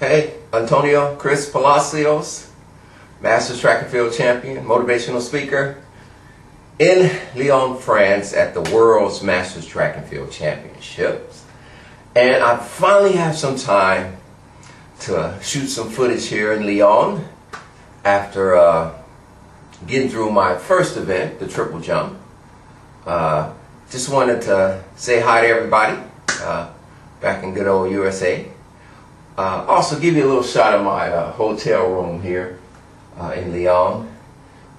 Hey, Antonio Chris Palacios, Masters Track and Field Champion, motivational speaker in Lyon, France at the World's Masters Track and Field Championships. And I finally have some time to shoot some footage here in Lyon after getting through my first event, the triple jump. Just wanted to say hi to everybody back in good old USA. Also give you a little shot of my hotel room here in Lyon.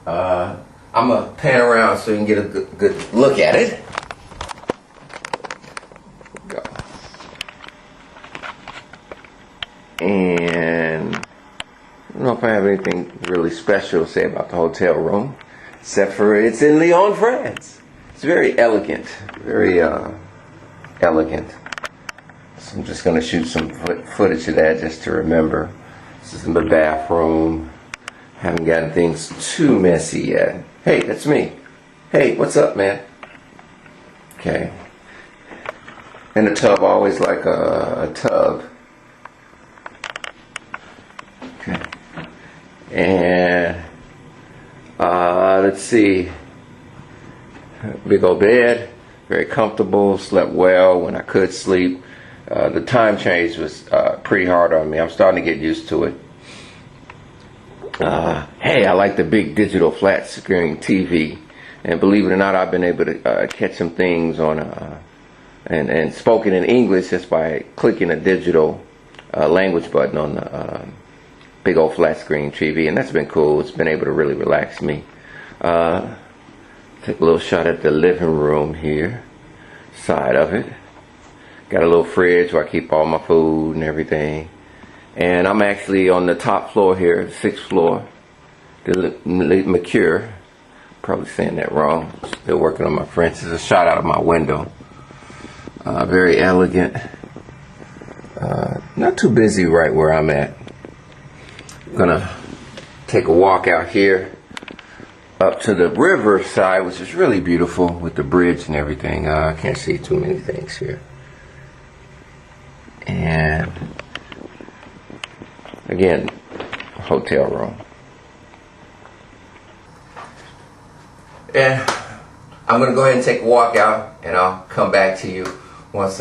I'm going to pan around so you can get a good look at it. Go. And I don't know if I have anything really special to say about the hotel room, except for it's in Lyon, France. It's very elegant, very elegant. So I'm just going to shoot some footage of that just to remember. This is my bathroom. Haven't gotten things too messy yet. Hey, that's me. Hey, what's up, man? Okay. In the tub, I always like a tub. Okay. And let's see. Big old bed, very comfortable. Slept well when I could sleep. The time change was pretty hard on me. I'm starting to get used to it. Hey, I like the big digital flat screen TV, and believe it or not, I've been able to catch some things on and spoken in English just by clicking a digital language button on the big old flat screen TV, and that's been cool. It's been able to really relax me. Take a little shot at the living room here, side of it. Got a little fridge where I keep all my food and everything. And I'm actually on the top floor here, 6th floor. The Mercure. Probably saying that wrong. Still working on my French. This is a shot out of my window. Very elegant. Not too busy right where I'm at. I'm gonna take a walk out here up to the river side, which is really beautiful with the bridge and everything. I can't see too many things here. And again, hotel room. And I'm going to go ahead and take a walk out, and I'll come back to you once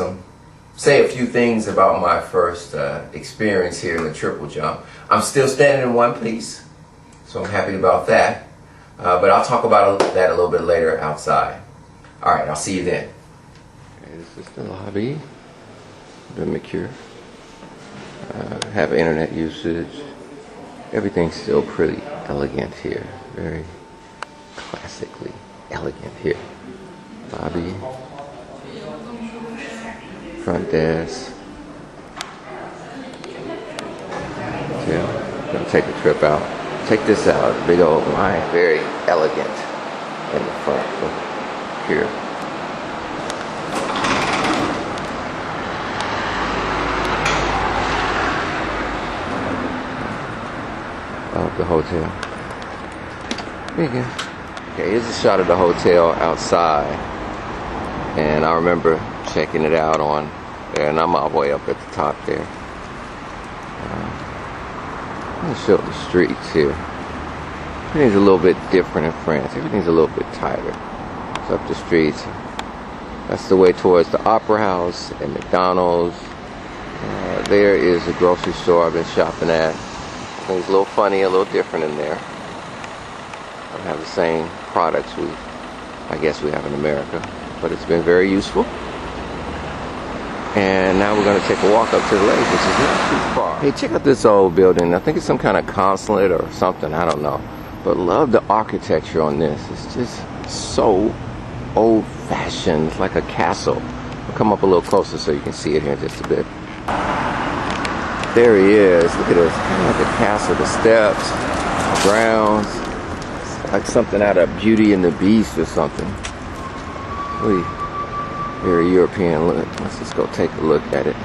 say a few things about my first experience here in the triple jump. I'm still standing in one piece, so I'm happy about that. But I'll talk about that a little bit later outside. All right, I'll see you then. Okay, this is the lobby. The Mercure. Have internet usage. Everything's still pretty elegant here. Very classically elegant here. Lobby. Front desk. Hotel. Gonna take a trip out. Check this out. Big old line. Very elegant in the front here. Of the hotel. Here you go. Okay, here's a shot of the hotel outside, and I remember checking it out on there, and I'm all the way up at the top there. Let me show the streets here. Everything's a little bit different in France. Everything's a little bit tighter. It's up the streets. That's the way towards the Opera House and McDonald's. There is a grocery store I've been shopping at. Things a little funny, a little different in there. I don't have the same products I guess we have in America, but it's been very useful. And now we're going to take a walk up to the lake, which is not too far. Hey, check out this old building. I think it's some kind of consulate or something. I don't know. But love the architecture on this. It's just so old-fashioned. It's like a castle. I'll come up a little closer so you can see it here in just a bit. There he is. Look at this. Kind of like a castle. The steps, the grounds. It's like something out of Beauty and the Beast or something. Really very European look. Let's just go take a look at it.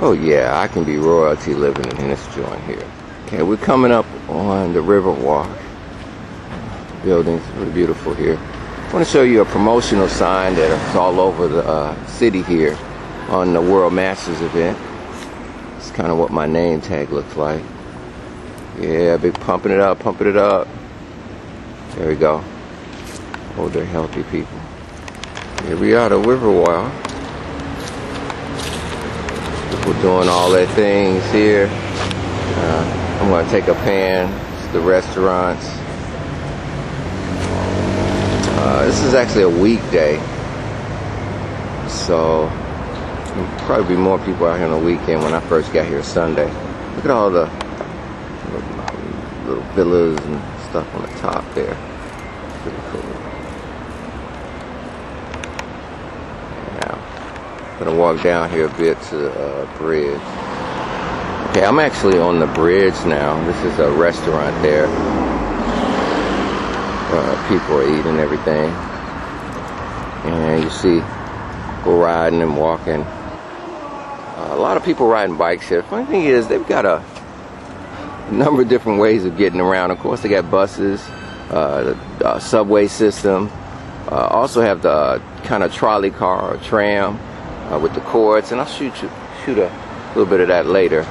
Oh yeah, I can be royalty living in this joint here. Okay, we're coming up on the River Walk. Buildings are beautiful here. I want to show you a promotional sign that is all over the city here on the World Masters event. It's kind of what my name tag looks like. Yeah, big pumping it up, pumping it up. There we go. Oh, they're healthy people. Here we are, the River Walk. People doing all their things here. I'm going to take a pan. It's the restaurants. This is actually a weekday, so there'll probably be more people out here on the weekend. When I first got here Sunday, look at all the little villas and stuff on the top there. Pretty cool. Now, I'm gonna walk down here a bit to the bridge. Okay, I'm actually on the bridge now. This is a restaurant there. People are eating everything, and you see people riding and walking. A lot of people riding bikes here. The funny thing is, they've got a number of different ways of getting around. Of course, they got buses, the subway system. Also have the kind of trolley car or tram with the cords, and I'll shoot a little bit of that later.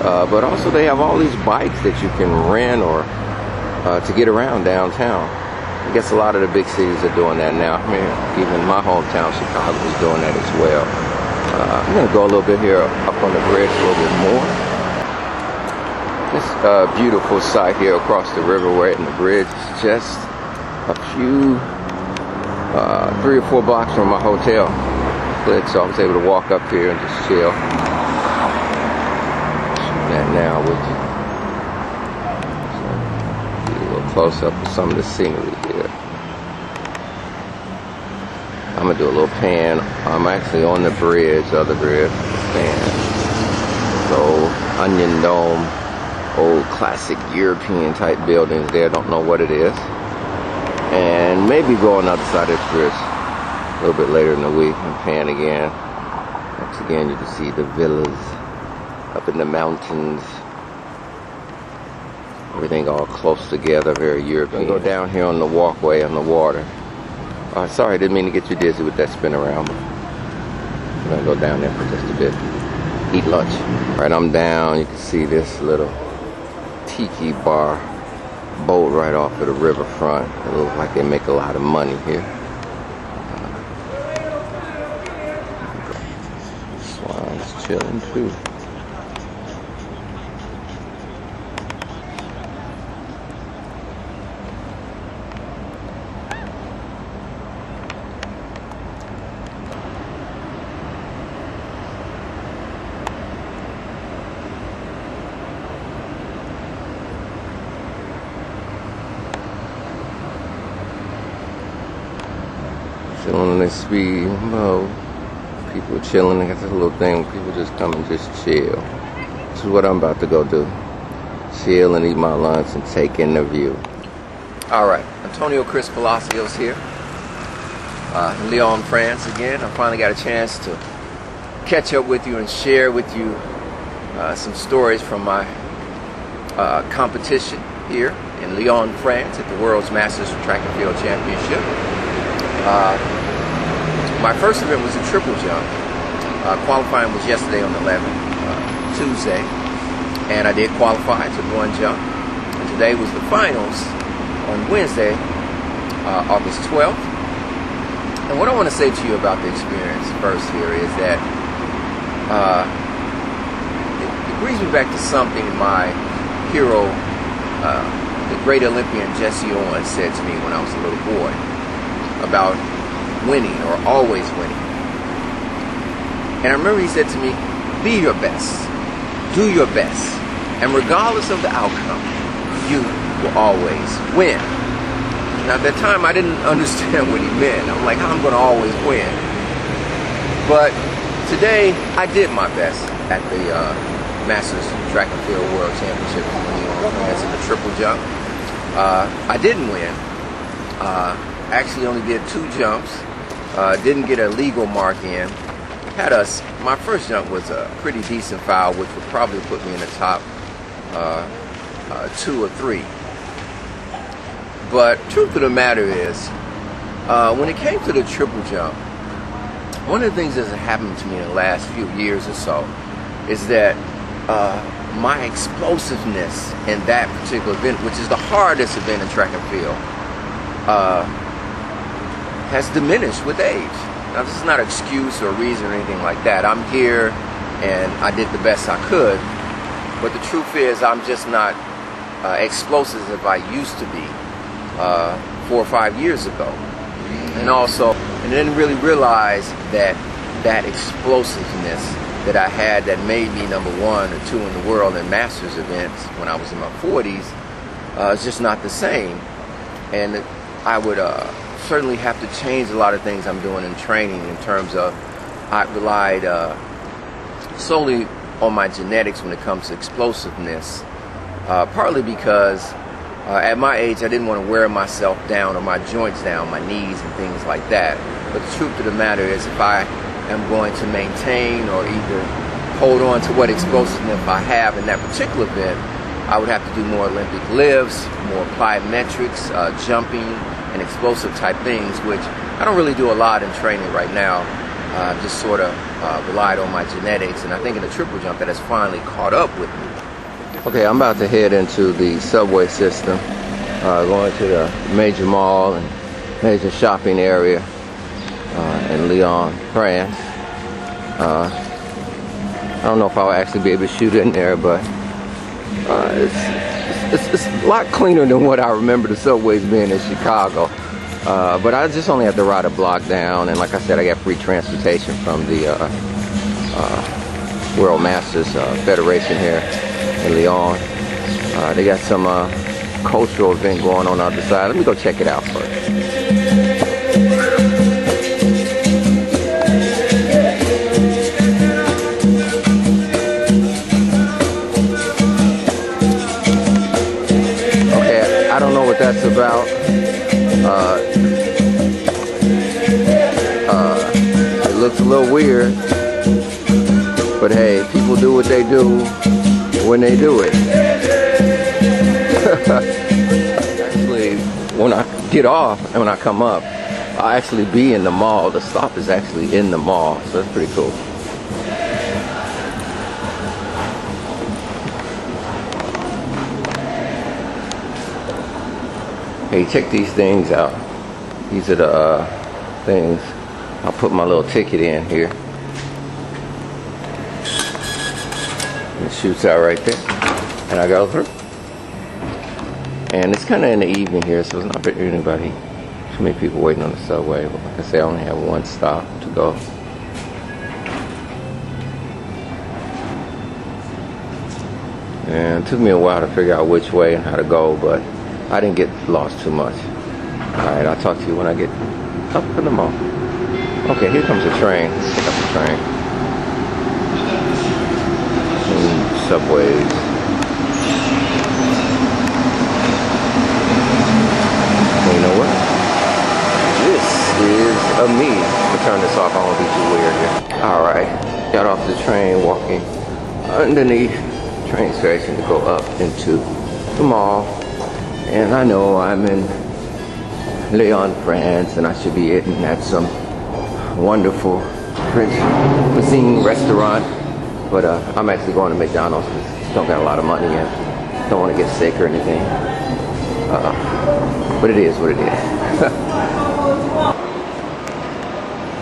But also, they have all these bikes that you can rent or to get around downtown. I guess a lot of the big cities are doing that now. I mean, even my hometown, Chicago, is doing that as well. I'm going to go a little bit here up on the bridge a little bit more. This beautiful sight here across the river. We're in the bridge. It's just a few, 3 or 4 blocks from my hotel. So I was able to walk up here and just chill. Shoot that now with you. Close up of some of the scenery here. I'm gonna do a little pan. I'm actually on the bridge, the other bridge. Pan. So onion dome, old classic European type buildings there. Don't know what it is. And maybe go on the other side of this bridge a little bit later in the week and pan again. Once again, you can see the villas up in the mountains. Everything all close together, very European. Go down here on the walkway on the water. Sorry, I didn't mean to get you dizzy with that spin around. But I'm gonna go down there for just a bit. Eat lunch. Right, I'm down. You can see this little tiki bar boat right off of the riverfront. It looks like they make a lot of money here. Swan's chilling too. On this speedboat, people chilling. They got this little thing where people just come and just chill. This is what I'm about to go do. Chill and eat my lunch and take in the view. Alright, Antonio Chris Palacios here. In Lyon, France again. I finally got a chance to catch up with you and share with you some stories from my competition here in Lyon, France at the World's Masters Track and Field Championship. My first event was a triple jump. Qualifying was yesterday on the 11th, Tuesday, and I did qualify. I took 1 jump. And today was the finals on Wednesday, August 12th. And what I want to say to you about the experience first here is that it brings me back to something my hero, the great Olympian Jesse Owens, said to me when I was a little boy about winning or always winning. And I remember he said to me, be your best, do your best, and regardless of the outcome, you will always win. Now at that time I didn't understand what he meant. I'm like, I'm going to always win. But today I did my best at the Masters Track and Field World Championship in Lyon, France in the triple jump. I didn't win. Actually only did 2 jumps. Didn't get a legal mark in. my first jump was a pretty decent foul, which would probably put me in the top 2 or 3. But truth of the matter is, when it came to the triple jump, one of the things that has happened to me in the last few years or so is that my explosiveness in that particular event, which is the hardest event in track and field, has diminished with age. Now, this is not an excuse or a reason or anything like that. I'm here and I did the best I could, but the truth is I'm just not explosive as I used to be 4 or 5 years ago. And also, I didn't really realize that explosiveness that I had that made me number 1 or 2 in the world in Masters events when I was in my 40s is just not the same. And I would certainly have to change a lot of things I'm doing in training in terms of I relied solely on my genetics when it comes to explosiveness, partly because at my age I didn't want to wear myself down or my joints down, my knees and things like that. But the truth of the matter is, if I am going to maintain or either hold on to what explosiveness I have in that particular event, I would have to do more Olympic lifts, more plyometrics, jumping, and explosive type things, which I don't really do a lot in training right now. Just sort of relied on my genetics, and I think in the triple jump that has finally caught up with me. Okay, I'm about to head into the subway system, going to the major mall and major shopping area in Lyon, France. I don't know if I'll actually be able to shoot in there, but it's a lot cleaner than what I remember the subways being in Chicago. But I just only have to ride a block down, and like I said, I got free transportation from the World Masters Federation here in Lyon. They got some cultural event going on the other side. Let me go check it out first. Okay, I don't know what that's about. It looks a little weird, but hey, people do what they do when they do it. Actually, when I get off and when I come up, I'll actually be in the mall. The stop is actually in the mall, so that's pretty cool. Hey, check these things out. These are the things. I'll put my little ticket in here. It shoots out right there, and I go through. And it's kind of in the evening here, so it's not anybody, too many people waiting on the subway. But like I say, I only have one stop to go. And it took me a while to figure out which way and how to go, but I didn't get lost too much. Alright, I'll talk to you when I get up in the mall. Okay, here comes the train. Let's pick up the train. Subways. And you know what? This is me. I'll turn this off. I won't be too weird here. Alright, got off the train, walking underneath the train station to go up into the mall. And I know I'm in Lyon, France, and I should be eating at some wonderful French cuisine restaurant. But I'm actually going to McDonald's because I don't got a lot of money and don't want to get sick or anything. But it is what it is.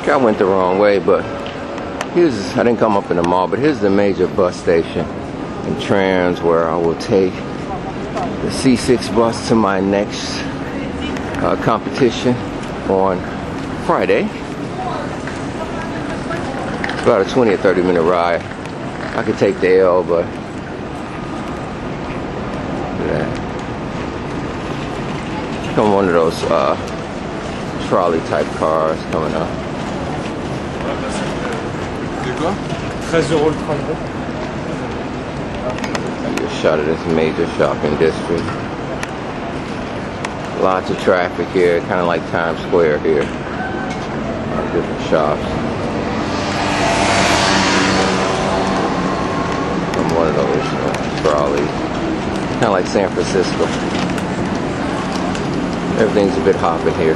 I went the wrong way, but I didn't come up in the mall, but here's the major bus station and trams where I will take the C6 bus to my next competition on Friday. It's about a 20 or 30 minute ride. I could take the L, but yeah. Come one of those trolley type cars coming up. De quoi? 13 € le trajet. A shot of this major shopping district. Lots of traffic here, kind of like Times Square here. Different shops. like San Francisco. Everything's a bit hopping here.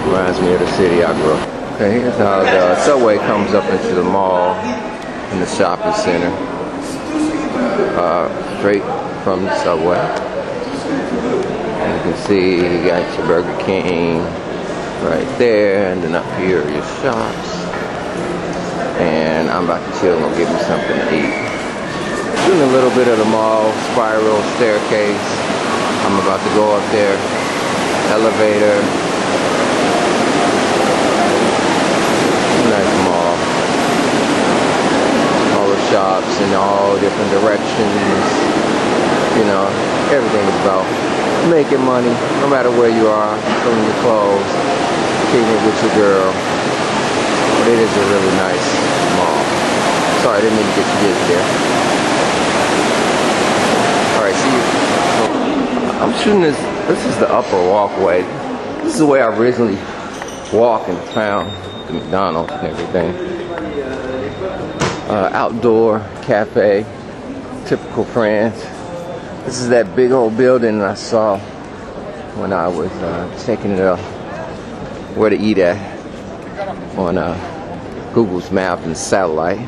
Reminds me of the city I grew up. Okay, here's how the subway comes up into the mall in the shopping center. Straight from the subway. And you can see you got your Burger King right there, and then up here are your shops. And I'm about to chill and go get me something to eat. Doing a little bit of the mall spiral staircase. I'm about to go up there. Elevator. Nice mall. All the shops in all different directions. You know, everything is about making money, no matter where you are, filling your clothes, kicking it with your girl. But it is a really nice mall. Sorry, I didn't mean to get you busy there. Alright, see you. I'm shooting this. This is the upper walkway. This is the way I originally walked and found the McDonald's and everything. Outdoor cafe, typical France. This is that big old building I saw when I was checking it out, where to eat at on Google's map and satellite.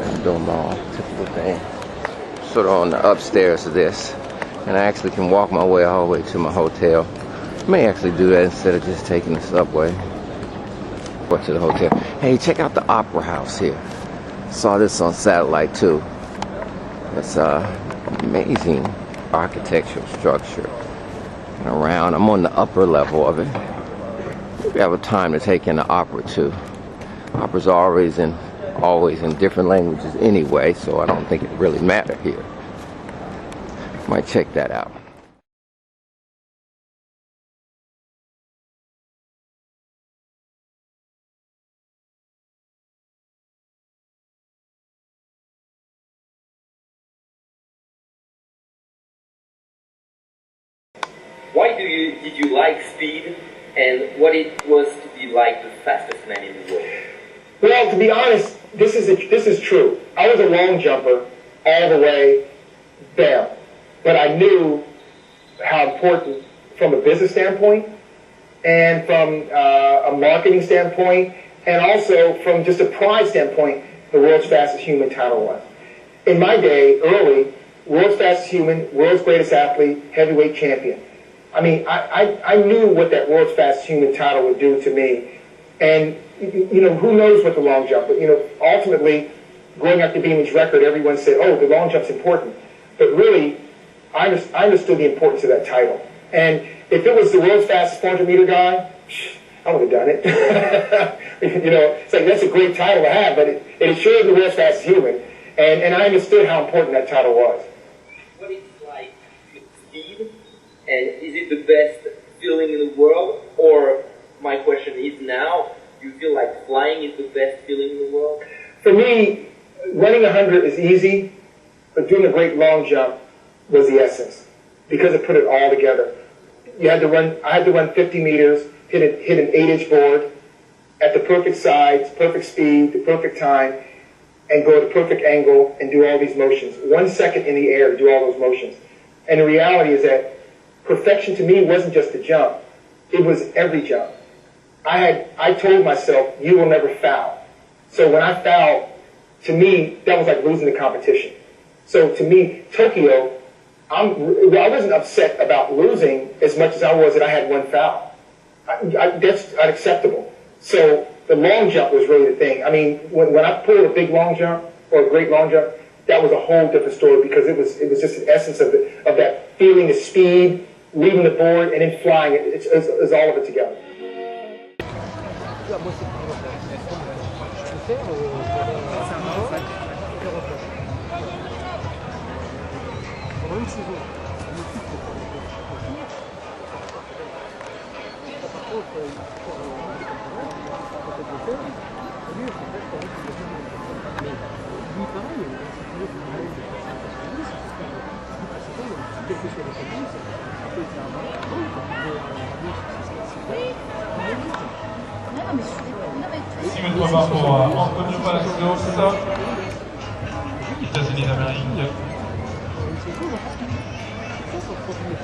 Outdoor mall, typical thing. Sort of on the upstairs of this, and I actually can walk my way all the way to my hotel. May actually do that instead of just taking the subway or to the hotel. Hey, check out the Opera House here. Saw this on satellite too. It's amazing architectural structure around. I'm on the upper level of it. We have a time to take in the opera too. Opera's always in different languages anyway, so I don't think it really matters here. Might check that out. Why did you like speed, and what it was to be like the fastest man in the world? Well, to be honest, this is true. I was a long jumper all the way there, but I knew how important from a business standpoint and from a marketing standpoint and also from just a pride standpoint, the world's fastest human title was. In my day, early, world's fastest human, world's greatest athlete, heavyweight champion. I mean, I knew what that world's fastest human title would do to me. And, you know, who knows what the long jump, but, you know, ultimately, going after Beeman's record, everyone said, oh, the long jump's important. But really, I understood the importance of that title. And if it was the world's fastest 400-meter guy, I would have done it. You know, it's like, that's a great title to have, but it assured the world's fastest human. And I understood how important that title was. What it's like with speed, and is it the best feeling in the world? Or, my question is now, do you feel like flying is the best feeling in the world? For me, running 100 is easy, but doing a great long jump was the essence, because it put it all together. I had to run 50 meters, hit an 8-inch board at the perfect size, perfect speed, the perfect time, and go at a perfect angle and do all these motions. 1 second in the air to do all those motions. And the reality is that perfection to me wasn't just the jump, it was every jump. I told myself, you will never foul. So when I fouled, to me, that was like losing the competition. So to me, Tokyo, I wasn't upset about losing as much as I was that I had one foul. That's unacceptable. So the long jump was really the thing. I mean, when I pulled a big long jump or a great long jump, that was a whole different story because it was just an essence of that feeling of speed, leaving the board, and then flying. It's all of it together. Ici, votre revoir pour Antonio Palacios, États-Unis d'Amérique. c'est cool, hein. Ça, c'est trop cool.